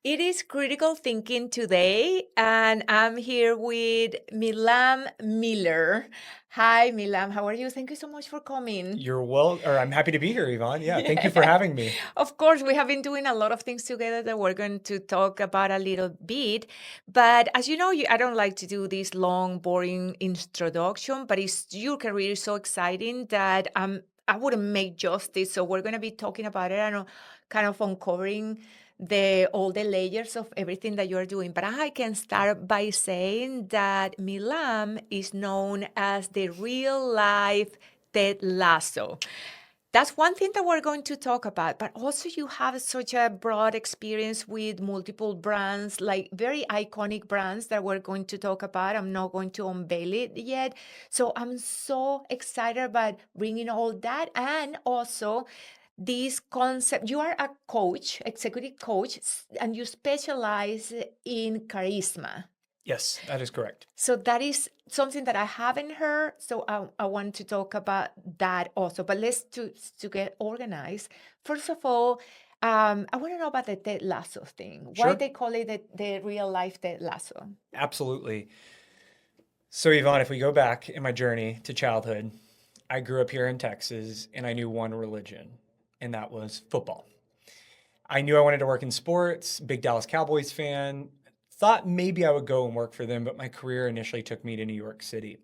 It is critical thinking today, and I'm here with Milam Miller. Hi, Milam. How are you? Thank you so much for coming. I'm happy to be here, Ivonne. Yeah, thank you for having me. Of course, we have been doing a lot of things together that we're going to talk about a little bit. But as you know, I don't like to do this long, boring introduction, but your career is so exciting that I wouldn't make justice. So we're going to be talking about it and kind of uncovering all the layers of everything that you're doing. But I can start by saying that Milam is known as the real life Ted Lasso. That's one thing that we're going to talk about, but also you have such a broad experience with multiple brands, like very iconic brands that we're going to talk about. I'm not going to unveil it yet. So I'm so excited about bringing all that, and also this concept. You are a coach, executive coach, and you specialize in charisma. Yes, that is correct. So that is something that I haven't heard. So I want to talk about that also. But let's to get organized. First of all, I want to know about the Ted Lasso thing. Why Sure. they call it the real life Ted Lasso? Absolutely. So, Yvonne, if we go back in my journey to childhood, I grew up here in Texas and I knew one religion, and that was football. I knew I wanted to work in sports, big Dallas Cowboys fan, thought maybe I would go and work for them, but my career initially took me to New York City.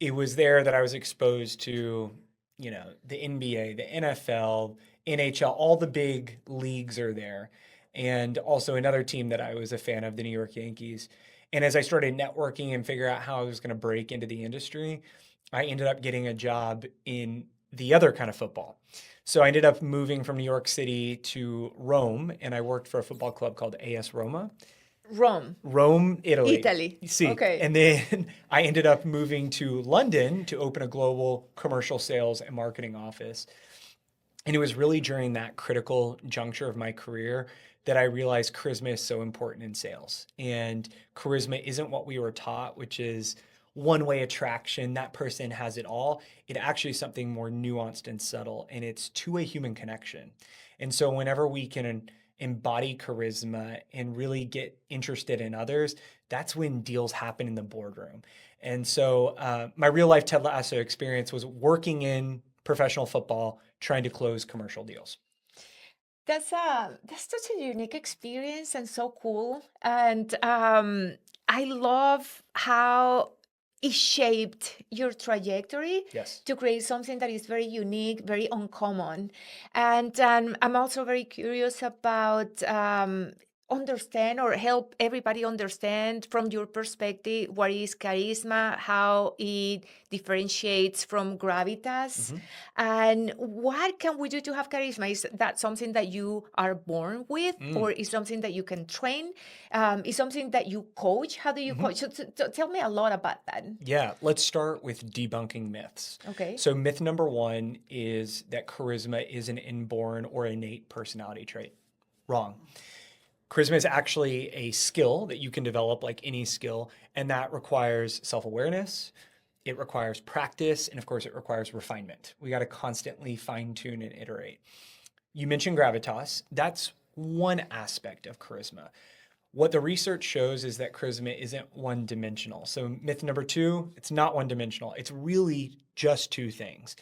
It was there that I was exposed to, the NBA, the NFL, NHL, all the big leagues are there. And also another team that I was a fan of, the New York Yankees. And as I started networking and figure out how I was going to break into the industry, I ended up getting a job in the other kind of football. So I ended up moving from New York City to Rome, and I worked for a football club called AS Roma. Rome, Rome, Italy. Italy. You see, Okay. and then I ended up moving to London to open a global commercial sales and marketing office. And it was really during that critical juncture of my career that I realized charisma is so important in sales. And charisma isn't what we were taught, which is one way attraction. That person has it all. It actually is something more nuanced and subtle, and it's two-way human connection. And so, whenever we can embody charisma and really get interested in others, that's when deals happen in the boardroom. And so, my real life Ted Lasso experience was working in professional football, trying to close commercial deals. That's such a unique experience and so cool. And I love how it shaped your trajectory Yes. to create something that is very unique, very uncommon. And I'm also very curious about understand or help everybody understand from your perspective what is charisma, how it differentiates from gravitas, Mhm. and what can we do to have charisma? Is that something that you are born with, Mm. or is something that you can train? Is something that you coach? How do you Mhm. coach? So tell me a lot about that. Yeah, let's start with debunking myths. Okay. So, myth number one is that charisma is an inborn or innate personality trait. Wrong. Charisma is actually a skill that you can develop like any skill, and that requires self awareness, it requires practice, and of course, it requires refinement. We got to constantly fine tune and iterate. You mentioned gravitas. That's one aspect of charisma. What the research shows is that charisma isn't one dimensional. So, myth number two, it's not one dimensional. It's really just two things.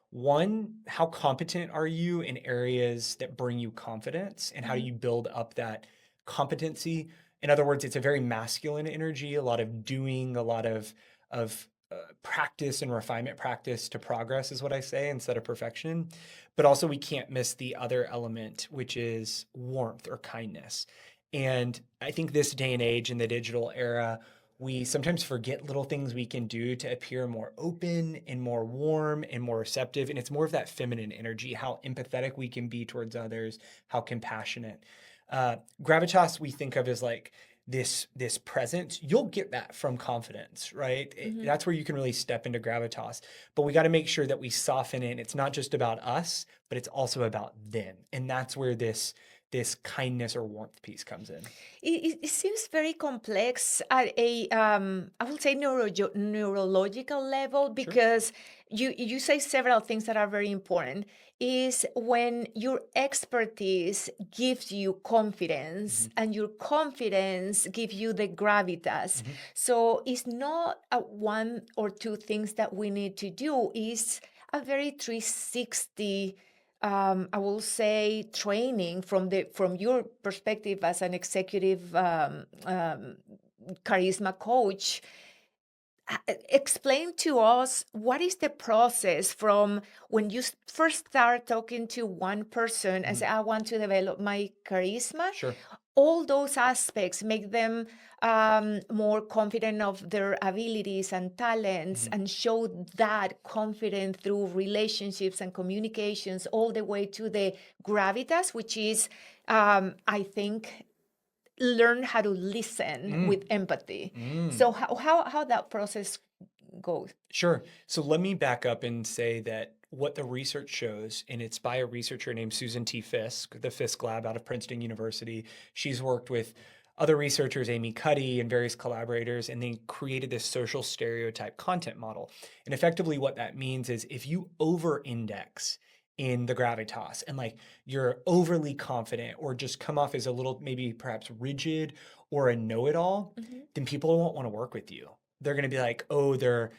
One, how competent are you in areas that bring you confidence, and how do Mhm. you build up that competency? In other words, it's a very masculine energy, a lot of doing, a lot of practice and refinement, practice to progress is what I say instead of perfection. But also, we can't miss the other element, which is warmth or kindness. And I think this day and age in the digital era, we sometimes forget little things we can do to appear more open and more warm and more receptive. And it's more of that feminine energy, how empathetic we can be towards others, how compassionate. Gravitas we think of as like this presence. You'll get that from confidence, right? Mhm. That's where you can really step into gravitas. But we got to make sure that we soften it. It's not just about us, but it's also about them. And that's where this kindness or warmth piece comes in. It seems very complex at a, I would say, neurological level Sure. because you say several things that are very important is when your expertise gives you confidence and your confidence gives you the gravitas. So it's not a one or two things that we need to do, is a very 360, I will say, training from your perspective as an executive charisma coach. Explain to us what is the process from when you first start talking to one person and say, I want to develop my charisma. Sure. All those aspects make them more confident of their abilities and talents, and show that confidence through relationships and communications, all the way to the gravitas, which is, I think, learn how to listen with empathy. So how that process goes? Sure. So let me back up and say that what the research shows, and it's by a researcher named Susan T. Fisk, the Fisk Lab out of Princeton University. She's worked with other researchers, Amy Cuddy and various collaborators, and they created this social stereotype content model. And effectively what that means is if you over-index in the gravitas and like you're overly confident or just come off as a little maybe perhaps rigid or a know-it-all, then people won't want to work with you. They're going to be like, oh, they're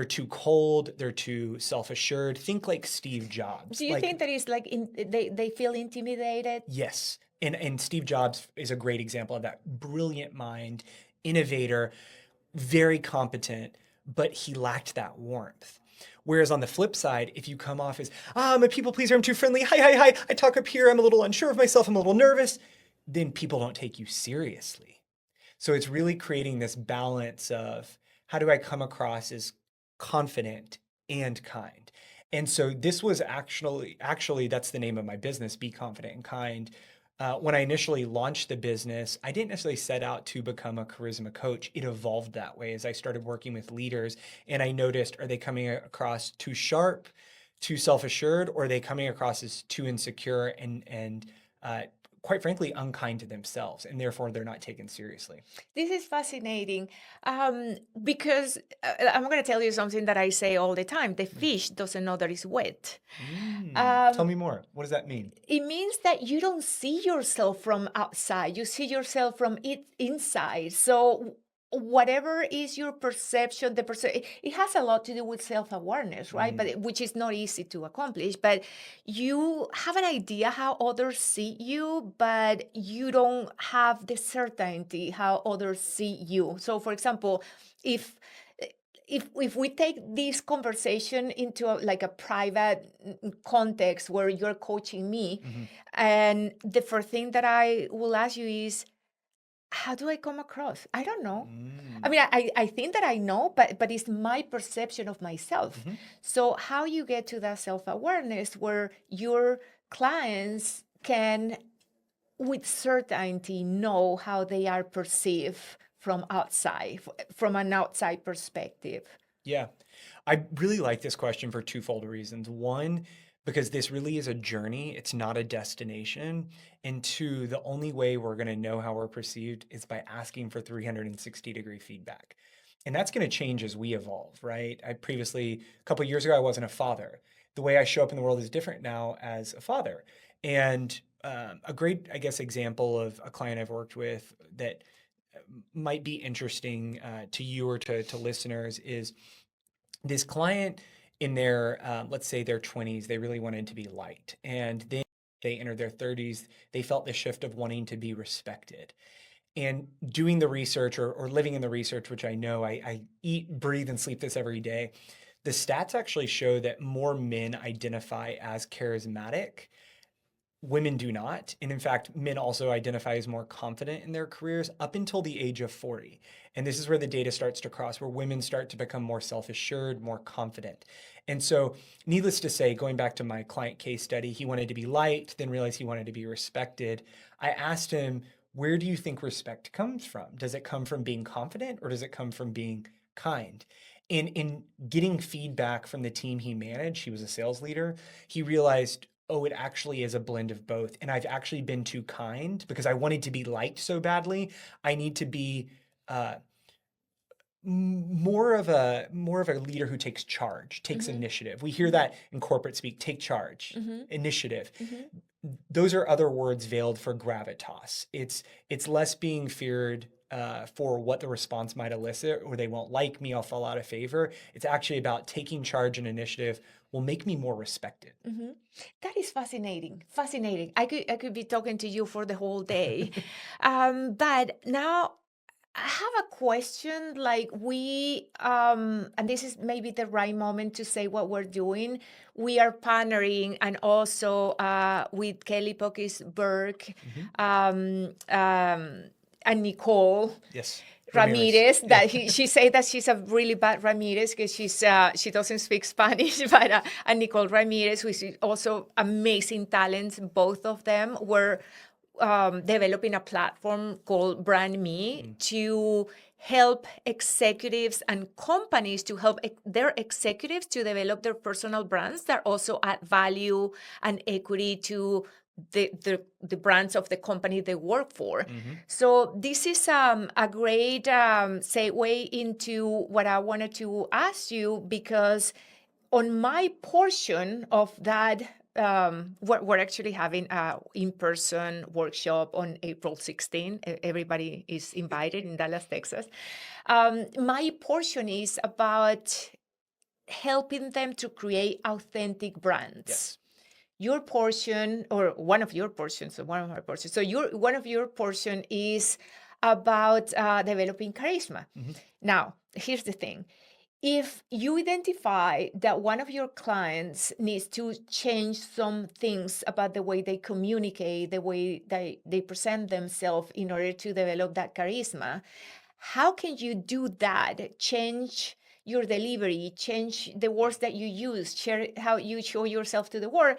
too cold, they're too self-assured. Think like Steve Jobs. Do you think that is like they feel intimidated? Yes. And Steve Jobs is a great example of that. Brilliant mind, innovator, very competent, but he lacked that warmth. Whereas on the flip side, if you come off as, I'm a people pleaser, I'm too friendly, hi, I talk up here, I'm a little unsure of myself, I'm a little nervous, then people don't take you seriously. So it's really creating this balance of how do I come across as confident and kind. And so this was actually that's the name of my business, Be Confident and Kind. When I initially launched the business, I didn't necessarily set out to become a charisma coach. It evolved that way as I started working with leaders, and I noticed, are they coming across too sharp, too self-assured, or are they coming across as too insecure and quite frankly, unkind to themselves, and therefore they're not taken seriously. This is fascinating, because I'm going to tell you something that I say all the time. The fish doesn't know that it's wet. Tell me more. What does that mean? It means that you don't see yourself from outside. You see yourself from inside. So whatever is your perception, it has a lot to do with self-awareness, right? But which is not easy to accomplish. But you have an idea how others see you, but you don't have the certainty how others see you. So, for example, if we take this conversation into like a private context where you're coaching me, and the first thing that I will ask you is, how do I come across? I don't know. I mean, I think that I know, but it's my perception of myself. So how you get to that self-awareness where your clients can, with certainty, know how they are perceived from outside, from an outside perspective? Yeah, I really like this question for twofold reasons. One, because this really is a journey, it's not a destination. And two, the only way we're going to know how we're perceived is by asking for 360-degree feedback. And that's going to change as we evolve, right? A couple of years ago, I wasn't a father. The way I show up in the world is different now as a father. And a great, I guess, example of a client I've worked with that might be interesting to you or to listeners is this client in their, let's say their 20s, they really wanted to be liked. And then they entered their 30s, they felt the shift of wanting to be respected. And doing the research or living in the research, which I know I eat, breathe, and sleep this every day, the stats actually show that more men identify as charismatic. Women do not. And in fact, men also identify as more confident in their careers up until the age of 40. And this is where the data starts to cross, where women start to become more self-assured, more confident. And so needless to say, going back to my client case study, he wanted to be liked, then realized he wanted to be respected. I asked him, where do you think respect comes from? Does it come from being confident or does it come from being kind? And in getting feedback from the team he managed, he was a sales leader, he realized, oh, it actually is a blend of both. And I've actually been too kind because I wanted to be liked so badly. I need to be more of a leader who takes charge, takes initiative. We hear that in corporate speak, take charge, initiative. Those are other words veiled for gravitas. It's less being feared for what the response might elicit, or they won't like me, I'll fall out of favor. It's actually about taking charge and initiative will make me more respected. That is fascinating. Fascinating. I could be talking to you for the whole day. But now I have a question. Like and this is maybe the right moment to say what we're doing. We are partnering and also with Kelly Pockeys-Burke and Nicole. Yes. Ramirez, that she said that she's a really bad Ramirez because she doesn't speak Spanish, but and Nicole Ramirez, who is also amazing talents, both of them were developing a platform called Brand Me to help executives and companies to help their executives to develop their personal brands that also add value and equity to the brands of the company they work for. So this is a great segue into what I wanted to ask you, because on my portion of that, we're actually having a in-person workshop on April 16. Everybody is invited in Dallas, Texas. My portion is about helping them to create authentic brands. Yes. Your portion, or one of your portions, or one of our portions. So one of your portion is about developing charisma. Now, here's the thing. If you identify that one of your clients needs to change some things about the way they communicate, the way they present themselves in order to develop that charisma, how can you do that? Change your delivery, change the words that you use, share how you show yourself to the world,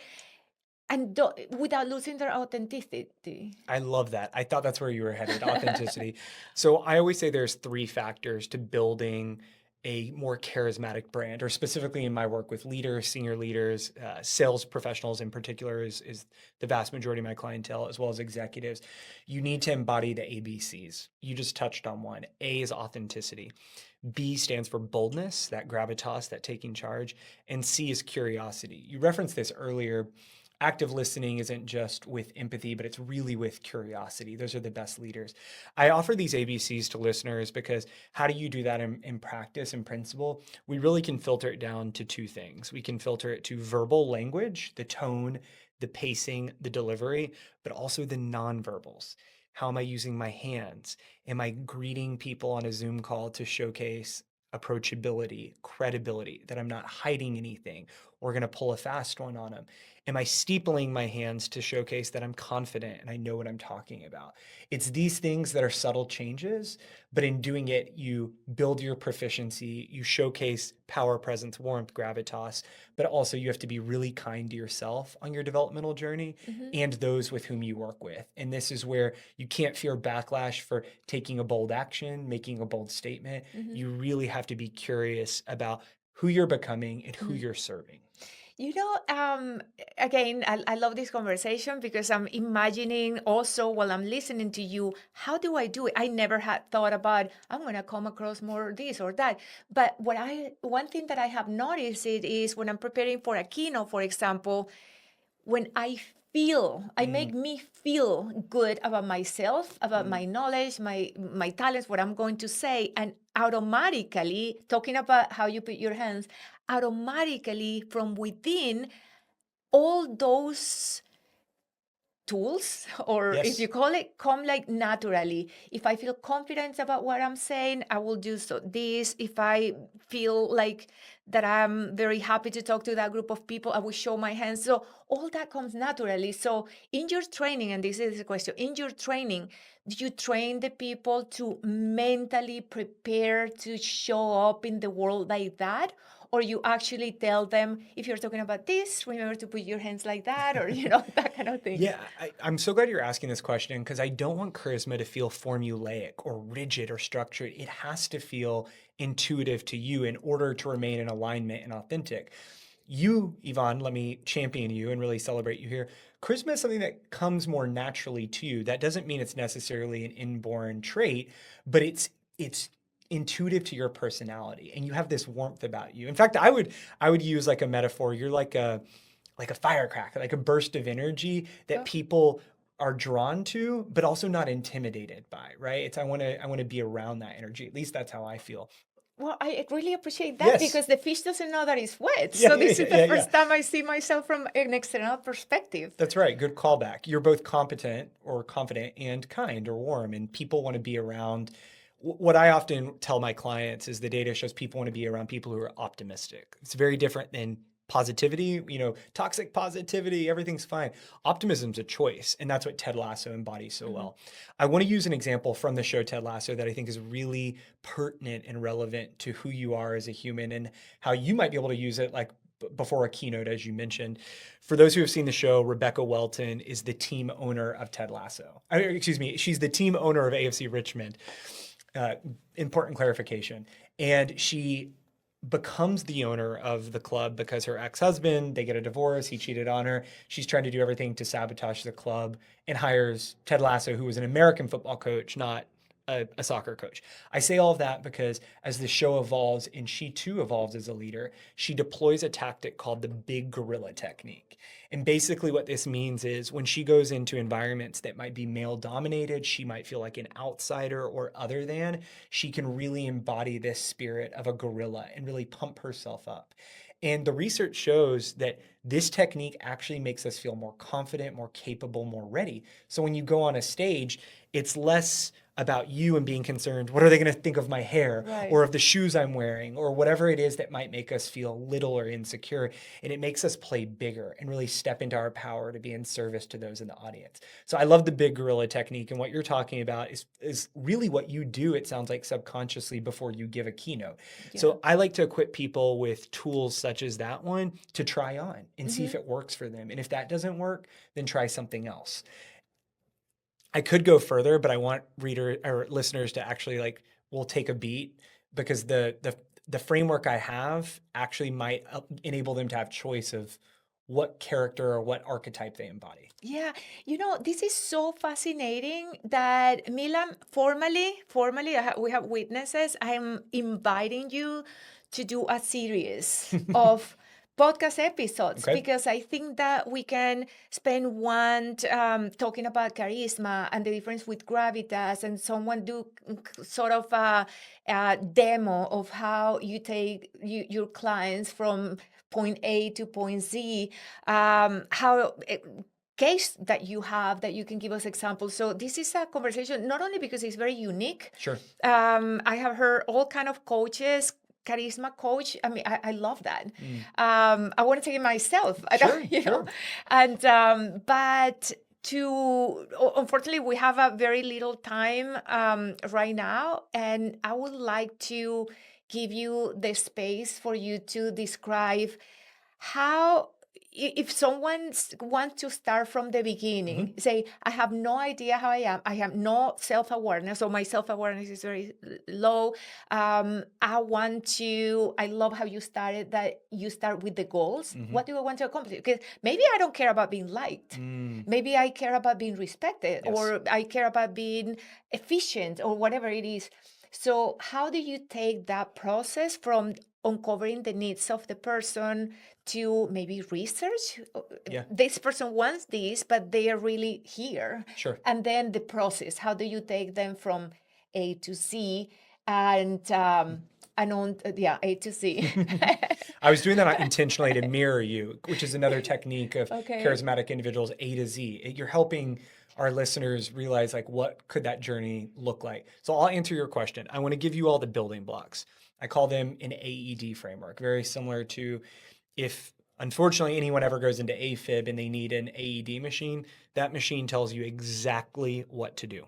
and without losing their authenticity. I love that. I thought that's where you were headed, authenticity. So I always say there's 3 factors to building a more charismatic brand, or specifically in my work with leaders, senior leaders, sales professionals in particular is the vast majority of my clientele, as well as executives. You need to embody the ABCs. You just touched on one. A is authenticity. B stands for boldness, that gravitas, that taking charge. And C is curiosity. You referenced this earlier. Active listening isn't just with empathy, but it's really with curiosity. Those are the best leaders. I offer these ABCs to listeners because how do you do that in practice and principle? We really can filter it down to 2 things. We can filter it to verbal language, the tone, the pacing, the delivery, but also the nonverbals. How am I using my hands? Am I greeting people on a Zoom call to showcase approachability, credibility, that I'm not hiding anything or going to pull a fast one on them? Am I steepling my hands to showcase that I'm confident and I know what I'm talking about? It's these things that are subtle changes, but in doing it, you build your proficiency, you showcase power, presence, warmth, gravitas, but also you have to be really kind to yourself on your developmental journey and those with whom you work with. And this is where you can't fear backlash for taking a bold action, making a bold statement. You really have to be curious about who you're becoming and who you're serving. You know, again, I love this conversation because I'm imagining also while I'm listening to you, how do I do it? I never had thought about, I'm going to come across more this or that. But one thing that I have noticed it is when I'm preparing for a keynote, for example, when I make me feel good about myself, about my knowledge, my talents, what I'm going to say, and automatically, talking about how you put your hands, automatically from within, all those tools, or if Yes. you call it, come like naturally. If I feel confident about what I'm saying, I will do this. If I feel like that I'm very happy to talk to that group of people, I will show my hands. So all that comes naturally. So in your training, and this is the question, in your training, do you train the people to mentally prepare to show up in the world like that? Or you actually tell them, if you're talking about this, remember to put your hands like that, or, that kind of thing. Yeah, I'm so glad you're asking this question because I don't want charisma to feel formulaic or rigid or structured. It has to feel intuitive to you in order to remain in alignment and authentic. You, Ivonne, let me champion you and really celebrate you here. Charisma is something that comes more naturally to you. That doesn't mean it's necessarily an inborn trait, but it's intuitive to your personality, and you have this warmth about you. In fact, I would use like a metaphor. You're like a firecracker, like a burst of energy that people are drawn to, but also not intimidated by, right? It's I want to be around that energy. At least that's how I feel. Well, I really appreciate that Yes. because the fish doesn't know that it's wet. Yeah, So yeah, this is yeah, the yeah. first time I see myself from an external perspective. That's right. Good callback. You're both competent or confident and kind or warm, and people want to be around. What I often tell my clients is the data shows people want to be around people who are optimistic. It's very different than positivity, toxic positivity, everything's fine. Optimism's a choice, and that's what Ted Lasso embodies so well. I want to use an example from the show Ted Lasso that I think is really pertinent and relevant to who you are as a human and how you might be able to use it like before a keynote, as you mentioned. For those who have seen the show, Rebecca Welton is the team owner of Ted Lasso. Excuse me, she's the team owner of AFC Richmond. Important clarification. And she becomes the owner of the club because her ex-husband, they get a divorce, he cheated on her. She's trying to do everything to sabotage the club and hires Ted Lasso, who was an American football coach, not a soccer coach. I say all of that because as the show evolves and she too evolves as a leader, she deploys a tactic called the big gorilla technique. And basically what this means is when she goes into environments that might be male dominated, she might feel like an outsider or other than, she can really embody this spirit of a gorilla and really pump herself up. And the research shows that this technique actually makes us feel more confident, more capable, more ready. So when you go on a stage, it's less about you and being concerned, what are they going to think of my hair or of the shoes I'm wearing or whatever it is that might make us feel little or insecure. And it makes us play bigger and really step into our power to be in service to those in the audience. So I love the big gorilla technique. And what you're talking about is really what you do, it sounds like subconsciously before you give a keynote. Yeah. So I like to equip people with tools such as that one to try on and see if it works for them. And if that doesn't work, then try something else. I could go further, but I want reader or listeners to actually we'll take a beat because the framework I have actually might enable them to have choice of what character or what archetype they embody. Yeah, this is so fascinating that Milam, formally, we have witnesses. I'm inviting you to do a series of podcast episodes because I think that we can spend one talking about charisma and the difference with gravitas, and someone do sort of a demo of how you take your clients from point A to point Z, case that you have that you can give us examples. So this is a conversation not only because it's very unique. Sure. I have heard all kind of coaches, charisma coach. I mean, I love that. I want to take it myself. Sure. And but unfortunately, we have a very little time right now, and I would like to give you the space for you to describe how, if someone wants to start from the beginning, say, I have no idea how I am, I have no self-awareness, so my self-awareness is very low. I love how you started, that you start with the goals. What do I want to accomplish? Because maybe I don't care about being liked. Maybe I care about being respected, or I care about being efficient, or whatever it is. So how do you take that process from uncovering the needs of the person to maybe research? This person wants this, but they are really here. Sure. And then the process, how do you take them from A to Z and A to Z? I was doing that intentionally to mirror you, which is another technique of charismatic individuals, A to Z. You're helping our listeners realize what could that journey look like. So I'll answer your question. I want to give you all the building blocks. I call them an AED framework, very similar to if unfortunately anyone ever goes into AFib and they need an AED machine, that machine tells you exactly what to do.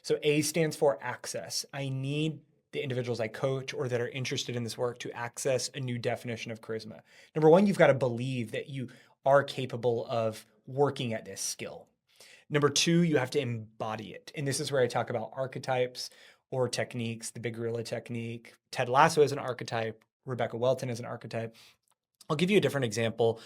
So A stands for access. I need the individuals I coach or that are interested in this work to access a new definition of charisma. Number one, you've got to believe that you are capable of working at this skill. Number two, you have to embody it. And this is where I talk about archetypes or techniques, the big gorilla technique. Ted Lasso is an archetype. Rebecca Welton is an archetype. I'll give you a different example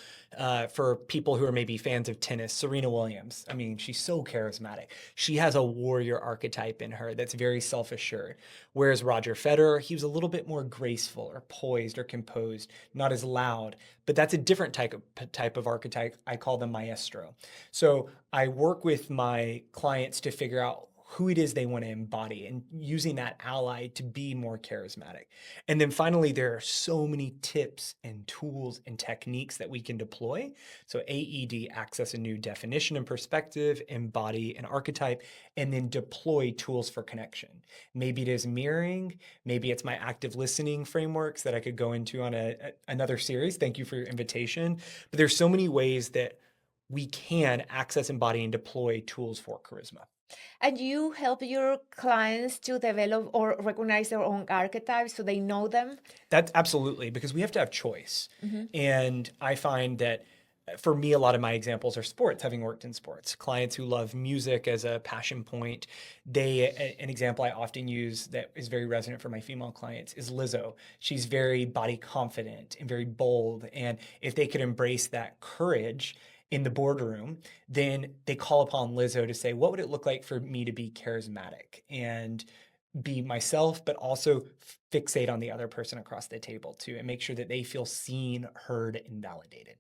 for people who are maybe fans of tennis. Serena Williams. I mean, she's so charismatic. She has a warrior archetype in her that's very self-assured. Whereas Roger Federer, he was a little bit more graceful or poised or composed, not as loud. But that's a different type of archetype. I call them maestro. So I work with my clients to figure out who it is they want to embody and using that ally to be more charismatic. And then finally, there are so many tips and tools and techniques that we can deploy. So AED, access a new definition and perspective, embody an archetype, and then deploy tools for connection. Maybe it is mirroring, maybe it's my active listening frameworks that I could go into on another series. Thank you for your invitation. But there's so many ways that we can access, embody, and deploy tools for charisma. And you help your clients to develop or recognize their own archetypes so they know them? That's absolutely, because we have to have choice. Mm-hmm. And I find that for me, a lot of my examples are sports, having worked in sports. Clients who love music as a passion point, an example I often use that is very resonant for my female clients is Lizzo. She's very body confident and very bold. And if they could embrace that courage in the boardroom, then they call upon Lizzo to say, what would it look like for me to be charismatic and be myself, but also fixate on the other person across the table too, and make sure that they feel seen, heard, and validated.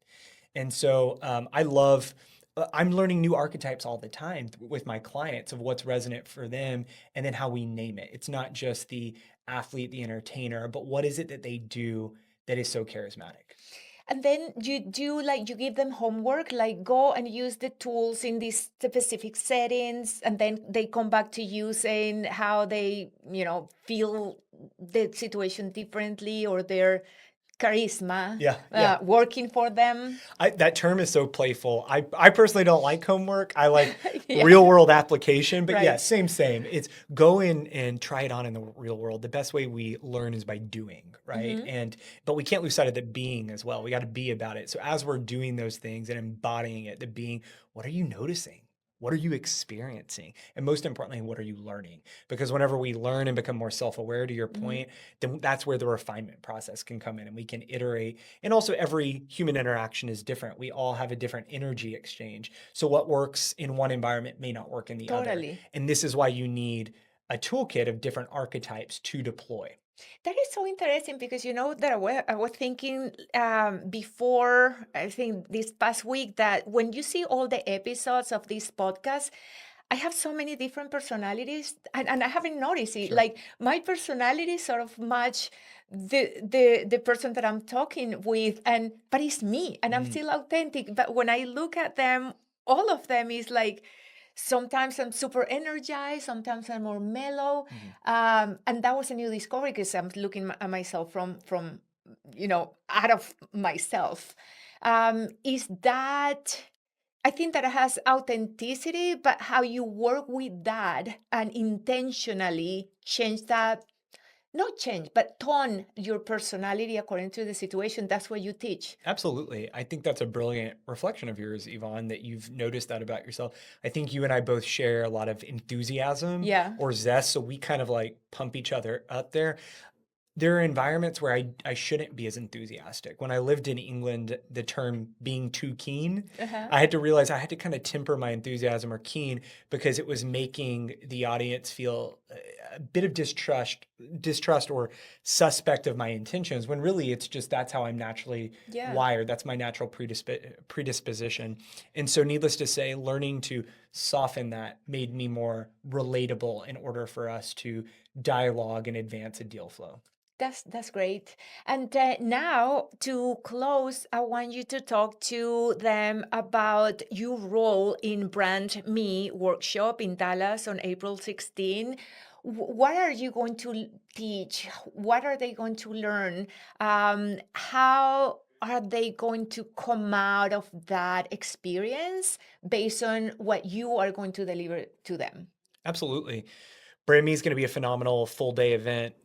And so I'm learning new archetypes all the time with my clients of what's resonant for them and then how we name it. It's not just the athlete, the entertainer, but what is it that they do that is so charismatic? And then you do you give them homework, like go and use the tools in these specific settings, and then they come back to you saying how they, feel the situation differently or their charisma working for them. That term is so playful. I personally don't like homework. I like Yeah. real world application, but Right. yeah, same. It's go in and try it on in the real world. The best way we learn is by doing, right? But we can't lose sight of the being as well. We got to be about it. So as we're doing those things and embodying it, the being, what are you noticing? What are you experiencing? And most importantly, what are you learning? Because whenever we learn and become more self-aware, to your point, then that's where the refinement process can come in and we can iterate. And also every human interaction is different. We all have a different energy exchange. So what works in one environment may not work in the other. Totally. And this is why you need a toolkit of different archetypes to deploy. That is so interesting because that I was thinking before, I think this past week, that when you see all the episodes of this podcast, I have so many different personalities, and I haven't noticed it. Sure. Like my personality sort of match the person that I'm talking with, but it's me, and I'm still authentic. But when I look at them, all of them is like, sometimes I'm super energized, sometimes I'm more mellow. And that was a new discovery because I'm looking at myself from out of myself. Is that, I think that it has authenticity, but how you work with that and intentionally change that, not change, but tone your personality according to the situation. That's what you teach. Absolutely. I think that's a brilliant reflection of yours, Ivonne, that you've noticed that about yourself. I think you and I both share a lot of enthusiasm Yeah. or zest, so we kind of like pump each other up there. There are environments where I shouldn't be as enthusiastic. When I lived in England, the term being too keen, I had to realize I had to kind of temper my enthusiasm or keen because it was making the audience feel a bit of distrust or suspect of my intentions, when really it's just that's how I'm naturally wired. That's my natural predisposition. And so needless to say, learning to soften that made me more relatable in order for us to dialogue and advance a deal flow. That's great. And now to close, I want you to talk to them about your role in Brand Me workshop in Dallas on April 16. What are you going to teach? What are they going to learn? How are they going to come out of that experience based on what you are going to deliver to them? Absolutely. Brand Me is going to be a phenomenal full day event.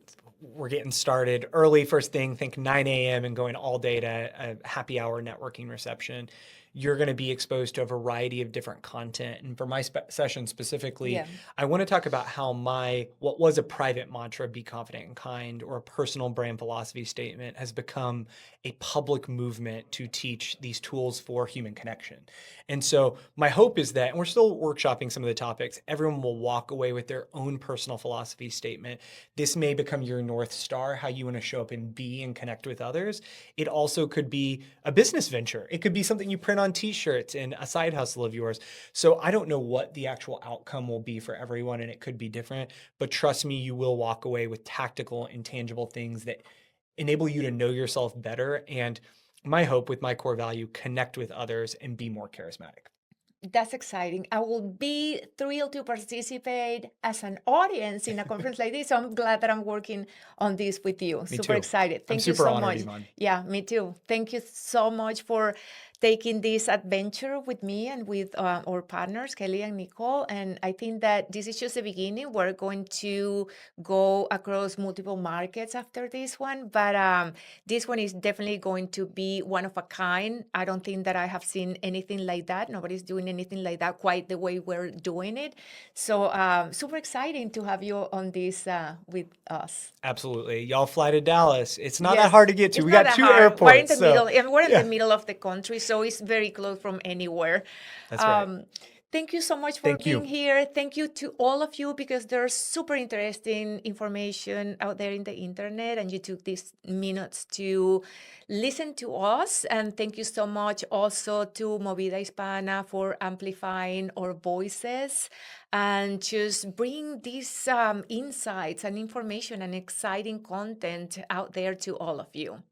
We're getting started early, first thing, think 9 a.m. and going all day to a happy hour networking reception. you're going to be exposed to a variety of different content. And for my session specifically, Yeah. I want to talk about how what was a private mantra, be confident and kind, or a personal brand philosophy statement, has become a public movement to teach these tools for human connection. And so my hope is that, and we're still workshopping some of the topics, everyone will walk away with their own personal philosophy statement. This may become your North Star, how you want to show up and be and connect with others. It also could be a business venture. It could be something you print on t-shirts and a side hustle of yours. So I don't know what the actual outcome will be for everyone, and it could be different, but trust me, you will walk away with tactical and tangible things that enable you to know yourself better. And my hope with my core value, connect with others and be more charismatic. That's exciting. I will be thrilled to participate as an audience in a conference like this. So I'm glad that I'm working on this with you. Me Super too. excited. I'm Thank you super so honored, much. Ivonne. Yeah, me too. Thank you so much for taking this adventure with me and with our partners, Kelly and Nicole. And I think that this is just the beginning. We're going to go across multiple markets after this one, but this one is definitely going to be one of a kind. I don't think that I have seen anything like that. Nobody's doing anything like that quite the way we're doing it. So super exciting to have you on this with us. Absolutely. Y'all fly to Dallas. It's not that Yes, hard to get to. it's We not got that 2 hard. We're in airports. the middle, So and we're in yeah, the middle of the country, so it's very close from anywhere. that's right. Thank you so much for Thank being you. here. Thank you to all of you because there's super interesting information out there in the internet, and you took these minutes to listen to us. And thank you so much also to Movida Hispana for amplifying our voices and just bring these insights and information and exciting content out there to all of you.